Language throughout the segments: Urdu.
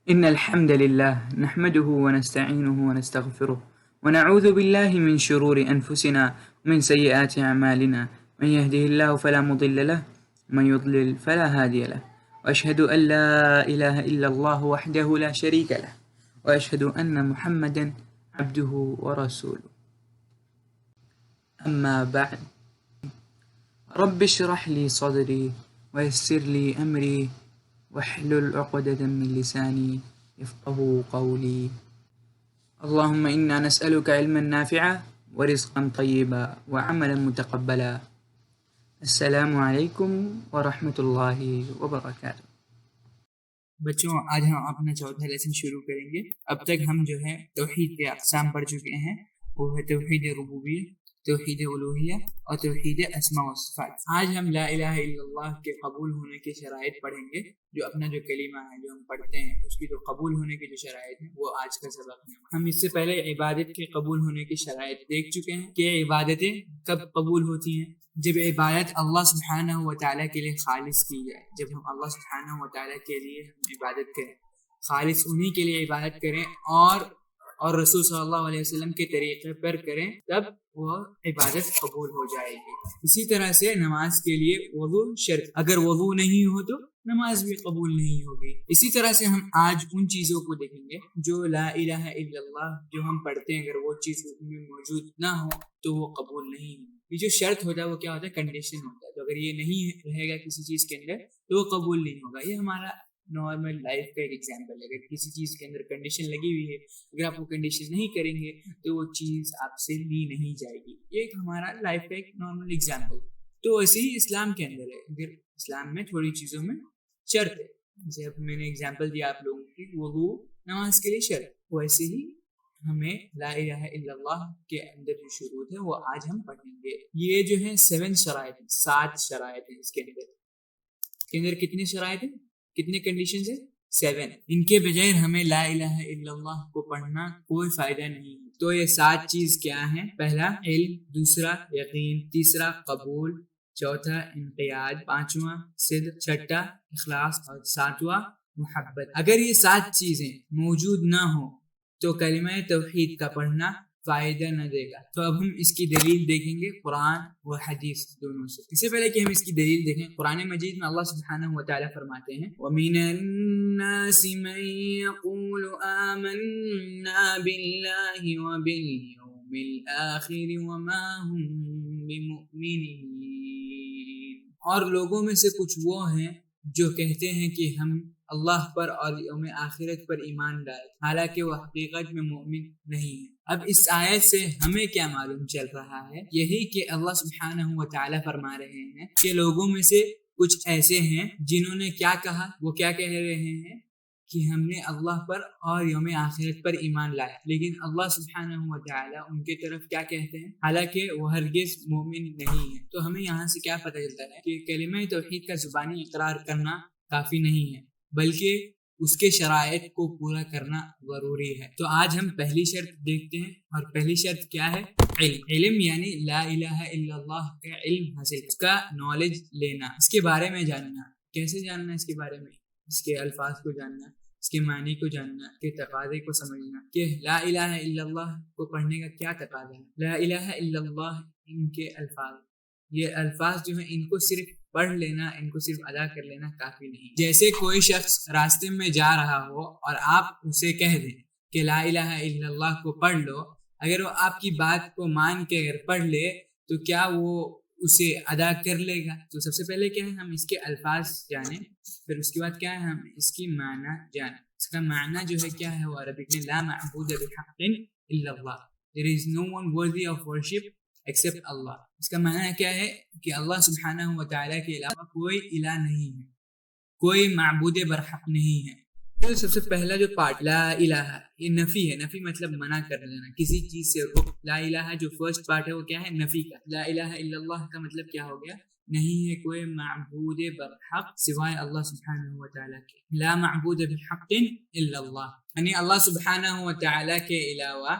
إن الحمد لله نحمده ونستعينه ونستغفره ونعوذ بالله من شرور أنفسنا ومن سيئات أعمالنا. من يهده الله فلا مضل له ومن يضلل فلا هادي له، وأشهد أن لا إله إلا الله وحده لا شريك له، وأشهد أن محمدا عبده ورسوله. أما بعد، رب اشرح لي صدري ويسر لي أمري واحلل عقدة من لساني يفقهوا قولي. اللهم إنا نسألك علما نافعا ورزقا طيبا وعملا متقبلا. السلام علیکم ورحمۃ اللہ وبرکاتہ۔ بچوں، آج ہم اپنا چوتھا لیسن شروع کریں گے۔ اب تک ہم جو ہے توحید کے اقسام پڑھ چکے ہیں، وہ ہے توحید ربوبیہ، توحید الوہیہ اور توحید اسماء و صفات۔ آج ہم لا الہ الا اللہ کے قبول ہونے کے شرائط پڑھیں گے۔ جو اپنا جو کلمہ ہے جو ہم پڑھتے ہیں اس کی جو قبول ہونے کی جو شرائط ہیں وہ آج کا سبق ہے۔ ہم اس سے پہلے عبادت کے قبول ہونے کی شرائط دیکھ چکے ہیں کہ عبادتیں کب قبول ہوتی ہیں۔ جب عبادت اللہ سبحانہ و تعالیٰ کے لیے خالص کی جائے، جب ہم اللہ سبحانہ و تعالیٰ کے لیے ہم عبادت کریں، خالص انہی کے لیے عبادت کریں اور رسول صلی اللہ علیہ وسلم کے طریقے پر کریں، تب وہ عبادت قبول ہو جائے گی۔ اسی طرح سے نماز کے لیے وضو شرط، اگر وضو نہیں ہو تو نماز بھی قبول نہیں ہوگی۔ اسی طرح سے ہم آج ان چیزوں کو دیکھیں گے جو لا الہ الا اللہ جو ہم پڑھتے ہیں، اگر وہ چیز میں موجود نہ ہو تو وہ قبول نہیں ہوگی۔ یہ جو شرط ہوتا ہے وہ کیا ہوتا ہے؟ کنڈیشن ہوتا ہے۔ تو اگر یہ نہیں رہے گا کسی چیز کے اندر تو وہ قبول نہیں ہوگا۔ یہ ہمارا نارمل لائف کا ایک ایگزامپل ہے۔ اگر کسی چیز کے اندر کنڈیشن لگی ہوئی ہے، اگر آپ وہ کنڈیشن نہیں کریں گے تو وہ چیز آپ سے لی نہیں جائے گی۔ یہ ایک ہمارا لائف کا ایک نارمل ایگزامپل۔ تو ایسے ہی اسلام کے اندر ہے، اگر اسلام میں تھوڑی چیزوں میں شرط ہے، جیسے اب میں نے ایگزامپل دیا آپ لوگوں کی، وضو نماز کے لیے شرط، ویسے ہی ہمیں لا الہ الا اللہ کے اندر جو شروط ہے وہ آج ہم پڑھیں گے۔ یہ جو ہے 7 شرائط ہیں، 7 شرائط ہیں اس کے اندر کتنے شرائط ہیں، کتنے کنڈیشنز ہیں؟ 7۔ ان کے بغیر ہمیں لا الہ الا اللہ کو پڑھنا کوئی فائدہ نہیں ہے۔ تو یہ 7 چیز کیا ہیں؟ پہلا علم، دوسرا یقین، تیسرا قبول، چوتھا انقیاد، پانچواں صدق، چھٹا اخلاص اور ساتواں محبت۔ اگر یہ 7 چیزیں موجود نہ ہوں تو کلمہ توحید کا پڑھنا فائدہ نہ دے گا۔ تو اب ہم اس کی دلیل دیکھیں گے قرآن و حدیث دونوں سے۔ اس سے پہلے کہ ہم اس کی دلیل دیکھیں، قرآن مجید میں اللہ سبحانہ و تعالیٰ فرماتے ہیں وَمِنَ النَّاسِ مَن يَقُولُ آمَنَّا بِاللَّهِ وَبِالْيَوْمِ الْآخِرِ وَمَا هُم بِمُؤْمِنِينَ۔ اور لوگوں میں سے کچھ وہ ہیں جو کہتے ہیں کہ ہم اللہ پر اور یوم آخرت پر ایمان لائے، حالانکہ وہ حقیقت میں مومن نہیں ہے۔ اب اس آیت سے ہمیں کیا معلوم چل رہا ہے؟ یہی کہ اللہ سبحانہ و تعالیٰ فرما رہے ہیں کہ لوگوں میں سے کچھ ایسے ہیں جنہوں نے کیا کہا، وہ کیا کہہ رہے ہیں کہ ہم نے اللہ پر اور یوم آخرت پر ایمان لایا، لیکن اللہ سبحانہ و تعالیٰ ان کے طرف کیا کہتے ہیں؟ حالانکہ وہ ہرگز مومن نہیں ہے۔ تو ہمیں یہاں سے کیا پتہ چلتا ہے کہ کلمہ توحید کا زبانی اقرار کرنا کافی نہیں ہے، بلکہ اس کے شرائط کو پورا کرنا ضروری ہے۔ تو آج ہم پہلی شرط دیکھتے ہیں، اور پہلی شرط کیا ہے؟ علم۔ علم یعنی لا الہ الا اللہ کا علم حاصل، اس کا نالج لینا، اس کے بارے میں جاننا۔ کیسے جاننا اس کے بارے میں؟ اس کے الفاظ کو جاننا، اس کے معنی کو جاننا، اس کے تقاضے کو سمجھنا کہ لا الہ الا اللہ کو پڑھنے کا کیا تقاضا ہے۔ لا الہ الا اللہ ان کے الفاظ، یہ الفاظ جو ہیں ان کو صرف پڑھ لینا، ان کو صرف ادا کر لینا کافی نہیں۔ جیسے کوئی شخص راستے میں جا رہا ہو اور آپ اسے کہہ دیں کہ لا الہ الا اللہ کو پڑھ لو، اگر وہ آپ کی بات کو مان کے اگر پڑھ لے تو کیا وہ اسے ادا کر لے گا؟ تو سب سے پہلے کیا ہے؟ ہم اس کے الفاظ جانیں، پھر اس کے بعد کیا ہے؟ ہم اس کی معنی جانیں۔ اس کا معنی جو ہے کیا ہے؟ وہ عربک میں لا معبود بحق الا اللہ، there is no one worthy of worship except اللہ۔ اس کا معنی کیا ہے؟ کہ اللہ سبحانہ و تعالیٰ کے علاوہ کوئی الہ نہیں ہے، کوئی معبود برحق نہیں ہے۔ تو سب سے پہلا جو پارٹ لا الہ، یہ نفی ہے۔ نفی مطلب منع کر دینا کسی چیز سے۔ لا الہ جو فرسٹ پارٹ ہے وہ کیا ہے؟ نفی کا۔ لا الہ الا اللہ کا مطلب کیا ہو گیا؟ نہیں ہے کوئی معبود برحق سوائے اللہ سبحانہ و تعالیٰ کے۔ لا معبود بحق الا اللہ، یعنی اللہ سبحانہ و تعالیٰ کے علاوہ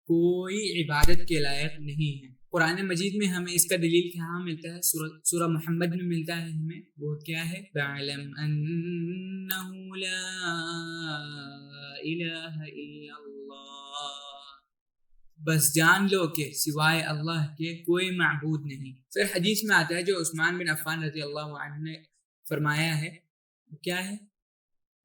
کوئی عبادت کے لائق نہیں ہے۔ قرآن مجید میں ہمیں اس کا دلیل کہاں ملتا ہے؟ سورہ محمد میں ملتا ہے ہمیں۔ وہ کیا ہے؟ فَاعْلَمْ أَنَّهُ لَا إله إلا الله، بس جان لو کہ سوائے اللہ کے کوئی معبود نہیں۔ پھر حدیث میں آتا ہے جو عثمان بن عفان رضی اللہ عنہ نے فرمایا ہے، کیا ہے؟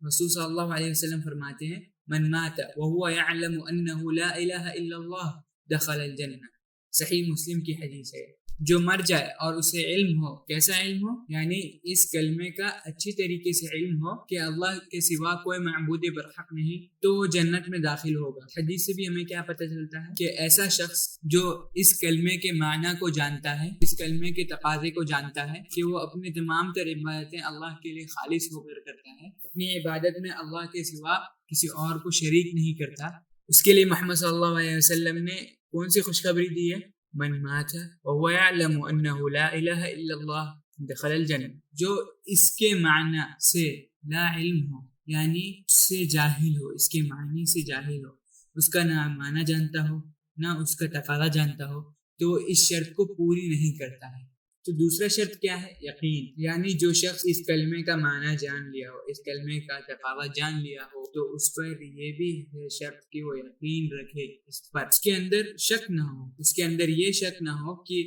رسول صلی اللہ علیہ وسلم فرماتے ہیں من مات وهو يعلم انه لا الہ الا اللہ دخل الجنہ، صحیح مسلم کی حدیث ہے۔ جو مر جائے اور اسے علم ہو، کیسا علم ہو؟ یعنی اس کلمے کا اچھی طریقے سے علم ہو کہ اللہ کے سوا کوئی معبود برحق نہیں، تو وہ جنت میں داخل ہوگا۔ حدیث سے بھی ہمیں کیا پتہ چلتا ہے کہ ایسا شخص جو اس کلمے کے معنی کو جانتا ہے، اس کلمے کے تقاضے کو جانتا ہے کہ وہ اپنی تمام تر عبادتیں اللہ کے لیے خالص ہو کر کرتا ہے، اپنی عبادت میں اللہ کے سوا کسی اور کو شریک نہیں کرتا، اس کے لیے محمد صلی اللہ علیہ وسلم نے کون سی خوشخبری دی ہے؟ من مات وهو يعلم انه لا الہ الا اللہ دخل الجنہ، جو اس کے معنی سے لا علم ہو، یعنی اس سے جاہل ہو، اس کے معنی سے جاہل ہو، اس کا نہ معنی جانتا ہو نہ اس کا تقاضا جانتا ہو، تو اس شرط کو پوری نہیں کرتا ہے۔ تو دوسرا شرط کیا ہے؟ یقین، یعنی جو شخص اس کلمے کا معنی جان لیا ہو، اس کلمے کا تقاضا جان لیا ہو، تو اس پر یہ بھی ہے شرط کہ وہ یقین رکھے اس پر، اس کے اندر شک نہ ہو، اس کے اندر یہ شک نہ ہو کہ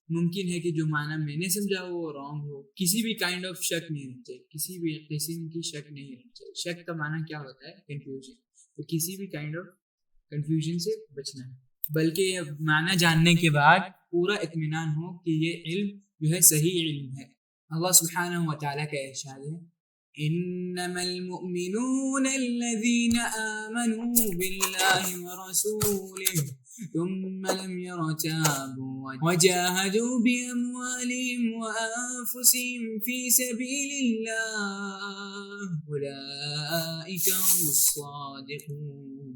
ممکن ہے کہ جو معنی میں نے سمجھا ہو وہ رانگ ہو۔ کسی بھی کائنڈ آف شک نہیں ہونا چاہیے، کسی بھی قسم کی شک نہیں ہونی چاہیے۔ شک کا معنی کیا ہوتا ہے؟ کنفیوژن، تو کسی بھی کائنڈ آف کنفیوژن سے بچنا ہے، بلکہ یہ معنی جاننے کے بعد پورا اطمینان ہو کہ یہ علم جو ہے صحیح علم ہے۔ اللہ سبحانہ و تعالیٰ کا ارشاد ہے انما المؤمنون الذين آمنوا بالله ورسوله ثم لم يرتابوا وجاهدوا بأموالهم وأنفسهم في سبيل الله أولئك هم الصادقون۔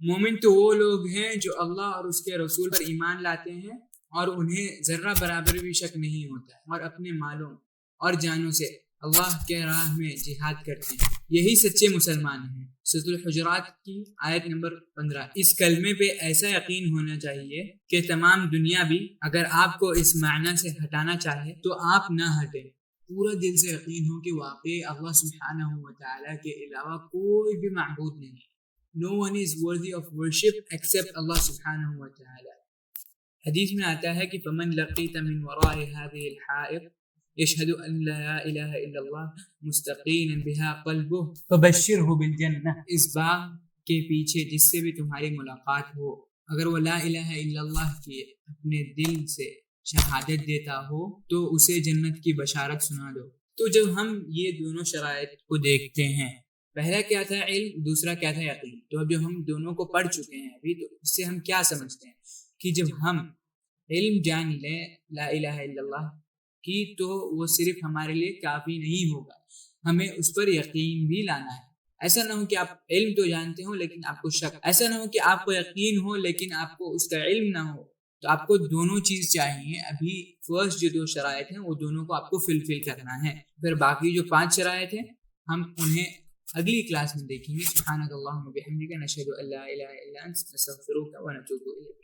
مومن تو وہ لوگ ہیں جو اللہ اور اس کے رسول پر ایمان لاتے ہیں اور انہیں ذرہ برابر بھی شک نہیں ہوتا ہے، اور اپنے مالوں اور جانوں سے اللہ کے راہ میں جہاد کرتے ہیں، یہی سچے مسلمان ہیں۔ سورۃ الحجرات کی آیت نمبر 15۔ اس کلمے پہ ایسا یقین ہونا چاہیے کہ تمام دنیا بھی اگر آپ کو اس معنی سے ہٹانا چاہے تو آپ نہ ہٹیں، پورا دل سے یقین ہو کہ واقعی اللہ سبحانہ و تعالیٰ کے علاوہ کوئی بھی معبود نہیں، no one is worthy of worship except اللہ سبحانہ و تعالیٰ۔ حدیث میں آتا ہے کہ فمن لقیت من وراء هذه الحائط یشہد ان لا الہ الا اللہ مستقینا بها قلبہ فبشرہ بالجنہ، اس باغ کے پیچھے جس سے بھی تمہاری ملاقات ہو، اگر وہ لا الہ الا اللہ کی اپنے دل سے شہادت دیتا ہو تو اسے جنت کی بشارت سنا دو۔ تو جب ہم یہ دونوں شرائط کو دیکھتے ہیں، پہلا کیا تھا علم، دوسرا کیا تھا یقین، تو اب جب ہم دونوں کو پڑھ چکے ہیں ابھی، تو اس سے ہم کیا سمجھتے ہیں کہ جب ہم علم جان لیں لا الہ الا اللہ کی تو وہ صرف ہمارے لیے کافی نہیں ہوگا، ہمیں اس پر یقین بھی لانا ہے۔ ایسا نہ ہو کہ آپ علم تو جانتے ہو لیکن آپ کو شک، ایسا نہ ہو کہ آپ کو یقین ہو لیکن آپ کو اس کا علم نہ ہو، تو آپ کو دونوں چیز چاہیے۔ ابھی فرسٹ جو 2 شرائط ہیں وہ دونوں کو آپ کو فلفل کرنا ہے، پھر باقی جو 5 شرائط ہیں ہم انہیں اگلی کلاس میں دیکھیں گے۔ سبحانک اللہم و بحمدک نشہد ان لا الہ الا انت نستغفرک و نتوب الیک۔